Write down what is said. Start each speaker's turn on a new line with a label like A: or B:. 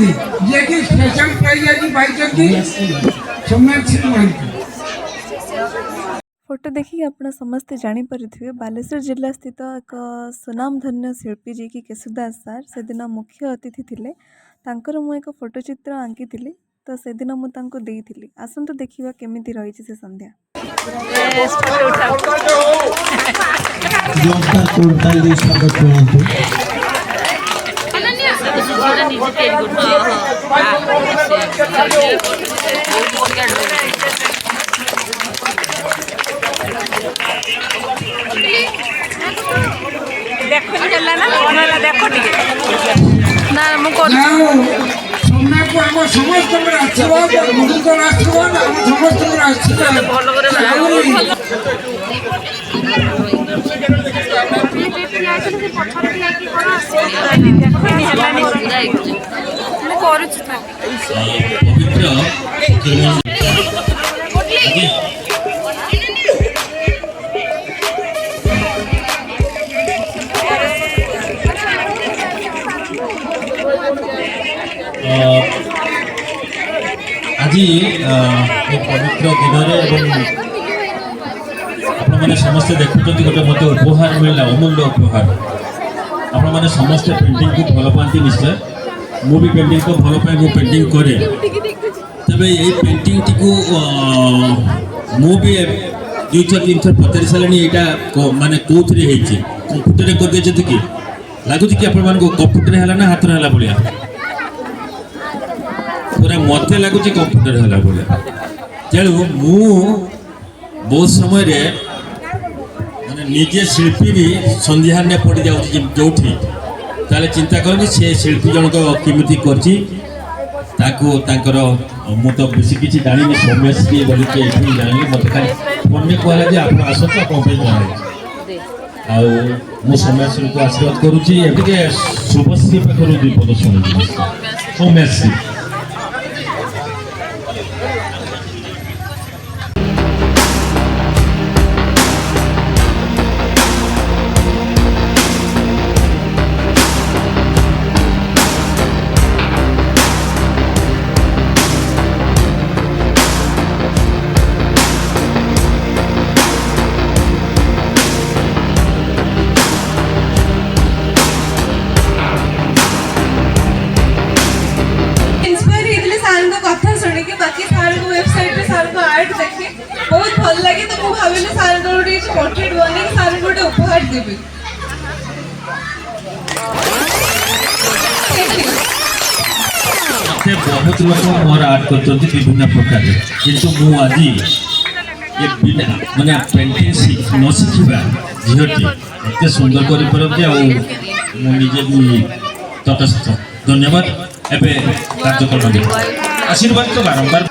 A: महांती जे कि special prize आज पाई Somnath Mahanti.
B: Photo देखिए आप समस्ते जानीपरि बालेश्वर जिला स्थित एक सुनामधन्य शिल्पी जी की केशुदास सार से दिन मुख्य अतिथि थे तांकर मु एक फोटोचित्र आंकी तो से दिन मुझे आसतु देखा केमी रही से संध्या।
C: देखो ना
A: सोमनाथ को आम समस्त आशीर्वाद मुझे आशीर्वाद आम समस्त आशीर्वाद
D: आज पवित्र दिन आपने समस्ते देखुं गोटे मत उपहार मिलला अमूल्य उपहार आपण मैंने समस्ते पेंटिंग को भल पाती निश्चय मु भी पेंटिंग को भल पाए मु पेंटिंग करे तबे ये पेंटिंग टी को मु भी दुई थर तीन थर पचारि सारे यहाँ माने कौन कंप्यूटर कर दे कि लगुच कि आपण कंप्यूटर है ना हाथ है भाया पूरा मत लगुच कंप्यूटर है भाया तेणु मु बहुत समय रे माने निजे शिल्पी भी संध्यान में पड़ जाऊँ जो चिंता कर से शिल्पी जनक केमी कर मु तो बेसी किसी जानी सौम्यश्री बोल के जानी मत खाली फोन में कहला जे आप आसत कौन जहाँ मु सौम्यश्री को आशीर्वाद करुँची एवं शुभश्री पाखर दुपद शुणी सौम्यश्री
C: बहुत भल लगे तो मुझे भाविली सार गोटे पोर्ट्रेट बनी सार गोटे उपहार देवी
D: बहुत लोग मोर आर्ट कर विभिन्न प्रकार किंतु मु आज ये बिना माने पेंटिंग न शिखा झीटी एत सुंदर करजे तटस्थ धन्यवाद एवं कार्यक्रम आशीर्वाद तो बारंबार